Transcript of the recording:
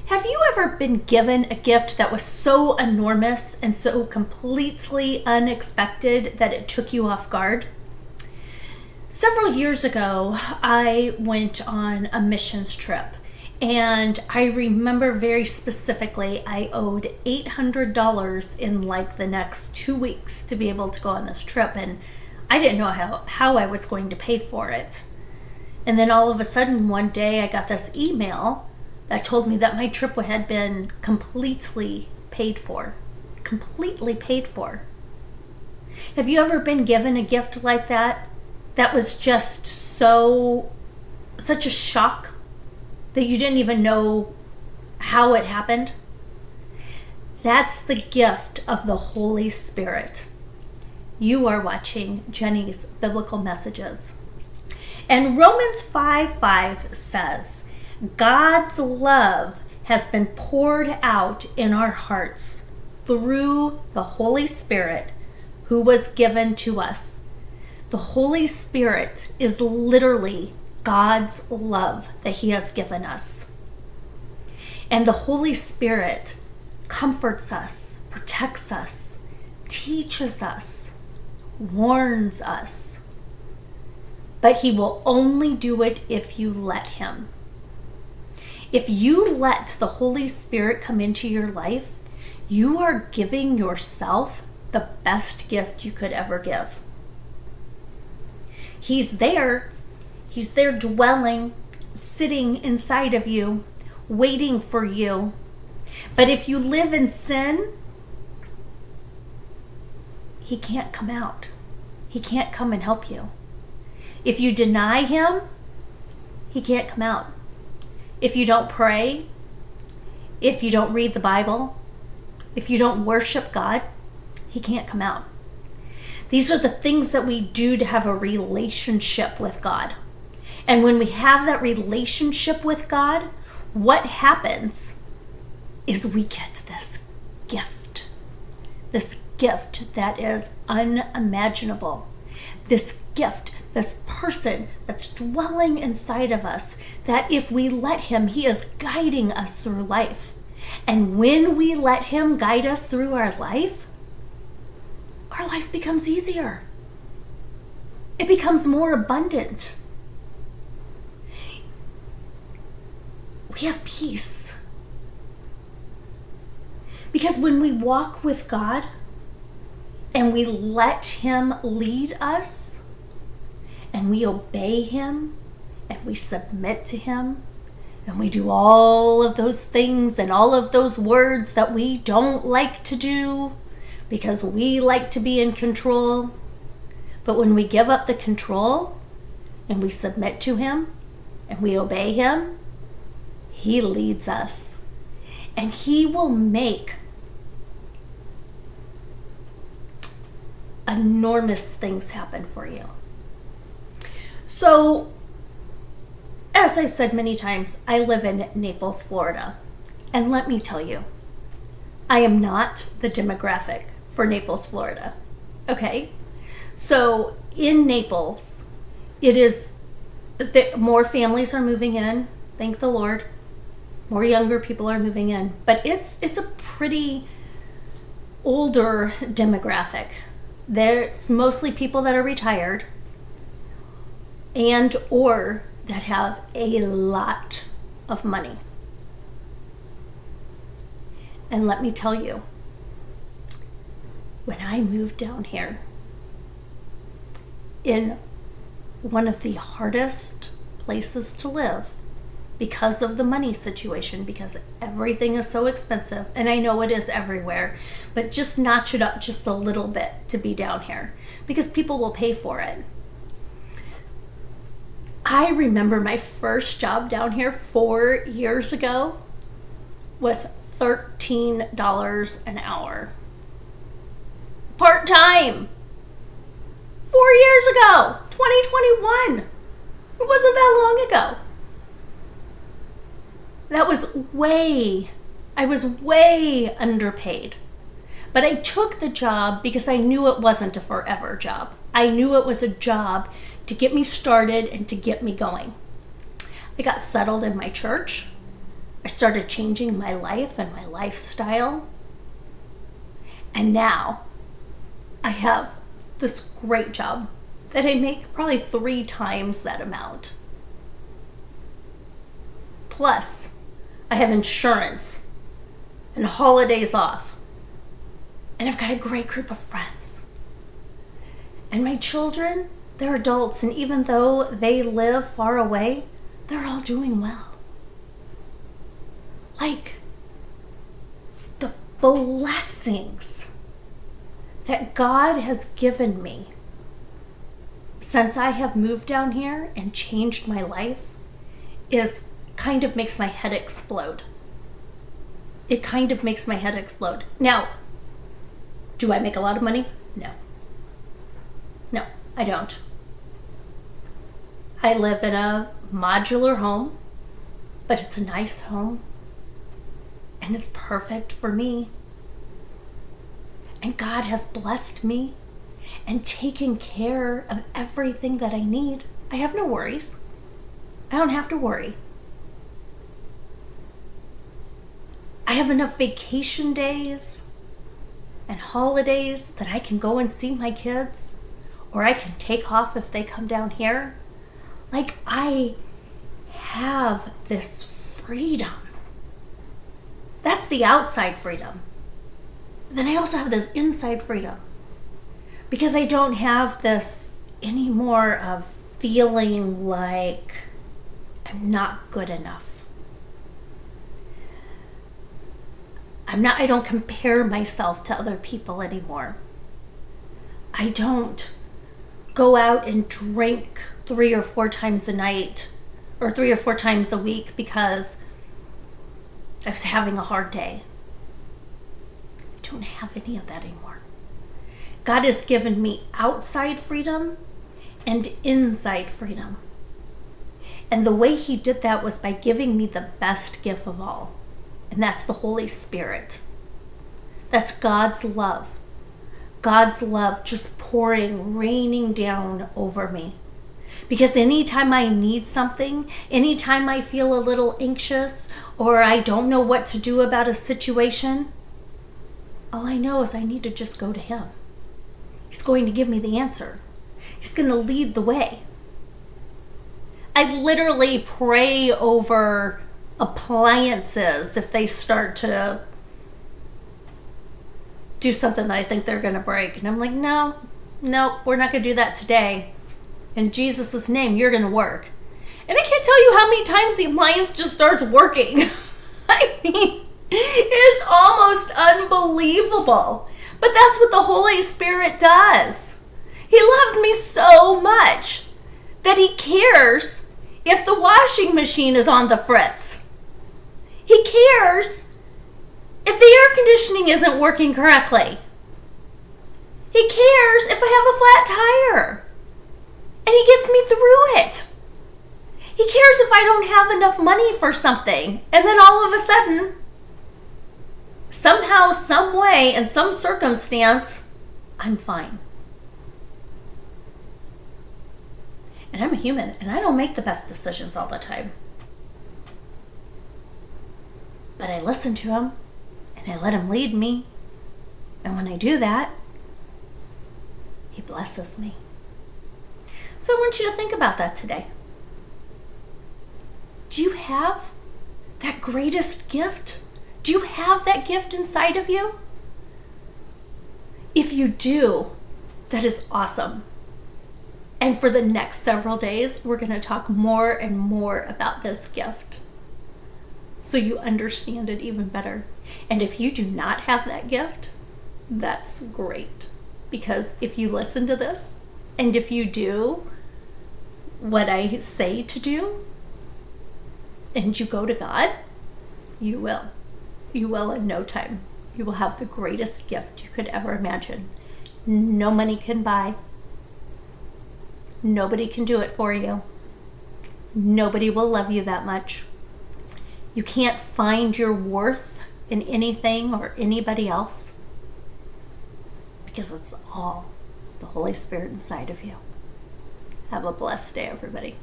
Have you ever been given a gift that was so enormous and so completely unexpected that it took you off guard? Several years ago, I went on a missions trip, and I remember very specifically I owed $800 in like the next 2 weeks to be able to go on this trip, and I didn't know how I was going to pay for it. And then all of a sudden one day I got this email that told me that my trip had been completely paid for. Completely paid for. Have you ever been given a gift like that? That was just such a shock that you didn't even know how it happened? That's the gift of the Holy Spirit. You are watching Jenny's Biblical Messages. And Romans 5:5 says, God's love has been poured out in our hearts through the Holy Spirit who was given to us. The Holy Spirit is literally God's love that He has given us. And the Holy Spirit comforts us, protects us, teaches us, warns us. But He will only do it if you let Him. If you let the Holy Spirit come into your life, you are giving yourself the best gift you could ever give. He's there dwelling, sitting inside of you, waiting for you. But if you live in sin, He can't come out. He can't come and help you. If you deny Him, He can't come out. If you don't pray, if you don't read the Bible, if you don't worship God, He can't come out. These are the things that we do to have a relationship with God. And when we have that relationship with God, what happens is we get this gift that is unimaginable. This gift, this person that's dwelling inside of us, that if we let Him, He is guiding us through life. And when we let Him guide us through our life becomes easier. It becomes more abundant. We have peace. Because when we walk with God and we let Him lead us, and we obey Him, and we submit to Him, and we do all of those things and all of those words that we don't like to do because we like to be in control. But when we give up the control and we submit to Him and we obey Him, He leads us. And He will make enormous things happen for you. So, as I've said many times, I live in Naples, Florida. And let me tell you, I am not the demographic for Naples, Florida. Okay? So, in Naples, it is more families are moving in, thank the Lord. More younger people are moving in. But it's a pretty older demographic. It's mostly people that are retired and or that have a lot of money. And let me tell you, when I moved down here, in one of the hardest places to live because of the money situation, because everything is so expensive, and I know it is everywhere, but just notch it up just a little bit to be down here because people will pay for it. I remember my first job down here 4 years ago was $13 an hour. Part-time. 4 years ago, 2021. It wasn't that long ago. I was way underpaid. But I took the job because I knew it wasn't a forever job. I knew it was a job to get me started and to get me going. I got settled in my church. I started changing my life and my lifestyle. And now I have this great job that I make probably 3 times that amount. Plus, I have insurance and holidays off. And I've got a great group of friends. And my children, they're adults, and even though they live far away, they're all doing well. Like, the blessings that God has given me since I have moved down here and changed my life is kind of makes my head explode. It kind of makes my head explode. Now, do I make a lot of money? No. No, I don't. I live in a modular home, but it's a nice home. And it's perfect for me. And God has blessed me and taken care of everything that I need. I have no worries. I don't have to worry. I have enough vacation days and holidays that I can go and see my kids, or I can take off if they come down here. Like, I have this freedom. That's the outside freedom. Then I also have this inside freedom, because I don't have this anymore of feeling like I'm not good enough. I don't compare myself to other people anymore. I don't go out and drink 3 or 4 times a night or 3 or 4 times a week because I was having a hard day. I don't have any of that anymore. God has given me outside freedom and inside freedom. And the way he did that was by giving me the best gift of all. And that's the Holy Spirit. That's God's love. God's love just pouring, raining down over me. Because anytime I need something, anytime I feel a little anxious or I don't know what to do about a situation, all I know is I need to just go to him. He's going to give me the answer. He's going to lead the way. I literally pray over appliances if they start to do something that I think they're going to break. And I'm like, no, we're not going to do that today. In Jesus' name, you're going to work. And I can't tell you how many times the appliance just starts working. I mean, it's almost unbelievable. But that's what the Holy Spirit does. He loves me so much that he cares if the washing machine is on the fritz. He cares if the air conditioning isn't working correctly. He cares if I have a flat tire. And he gets me through it. He cares if I don't have enough money for something. And then all of a sudden, somehow, some way, in some circumstance, I'm fine. And I'm a human, and I don't make the best decisions all the time. But I listen to him, and I let him lead me. And when I do that, he blesses me. So I want you to think about that today. Do you have that greatest gift? Do you have that gift inside of you? If you do, that is awesome. And for the next several days, we're going to talk more and more about this gift so you understand it even better. And if you do not have that gift, that's great. Because if you listen to this, and if you do what I say to do, and you go to God, you will. You will in no time. You will have the greatest gift you could ever imagine. No money can buy. Nobody can do it for you. Nobody will love you that much. You can't find your worth in anything or anybody else, because it's all the Holy Spirit inside of you. Have a blessed day, everybody.